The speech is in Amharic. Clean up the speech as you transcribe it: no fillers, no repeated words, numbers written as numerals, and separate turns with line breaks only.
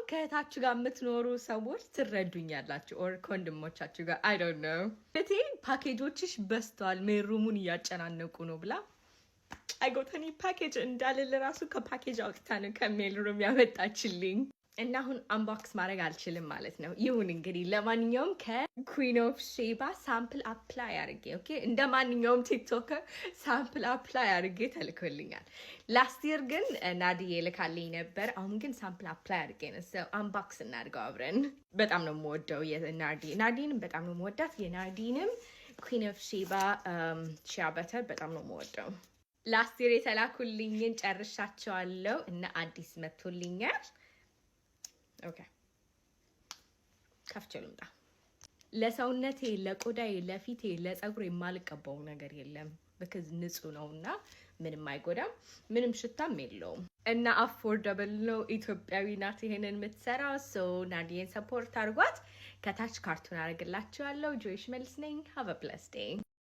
ከእህታችሁ ጋር የምትኖሩ ሰዎች ትረዱኛላችሁ ኦር ከወንድሞቻችሁ ጋር I don't know እቴ ፓኬጆችሽ በስተዋል ሜሩሙን እያጨናነቁ ነው ብላ አይጎተኒ ፓኬጅ እንዳለ ራሱ ከፓኬጅ አውጥታ ነው ከሜልሩም ያመጣችልኝ እና አሁን አንቦክስ ማድረግ አልችልም ማለት ነው ይሁን እንግዲህ ለማንኛውም ከኩዊን ኦፍ ሼባ ሳምፕል አፕላይ አድርጌ ኦኬ እንደ ማንኛውም ቲክቶከር ሳምፕል አፕላይ አድርጌ ተልኮልኛል ላስት ይር ግን ናዲዬ ልካልኝ ነበር አሁን ግን ሳምፕል አፕላይ አድርጌ ነው ሰው አንቦክስ እናድርገው አብረን በጣም ነው የምወደው ናዲንም በጣም ነው የምወዳት የናዲንም ኩዊን ኦፍ ሼባ ሺያ በተር በጣም ነው የምወደው ላስት ይር የተላኩልኝን ጨርሻቸዋለሁ እና አዲስ መጥቶልኛል ኦኬ ከፍቼ ልምጣ ለሰውነቴ ለቆዳዬ ለፊቴ ለፀጉሬ የማልቀባው ነገር የለም because ንጹህ ነውና ምንም አይጎዳም ምንም ሽታም የለውም እና አፎርደብል ነው ኢትዮጵያዊ ናት ይሄንን የምትሰራው ሶ ናዲዬን ሰፖርት አድርጓት ከታች ካርቱን አደርግላችኋለሁ ጆይሽ መልስ ነኝ have a blessed day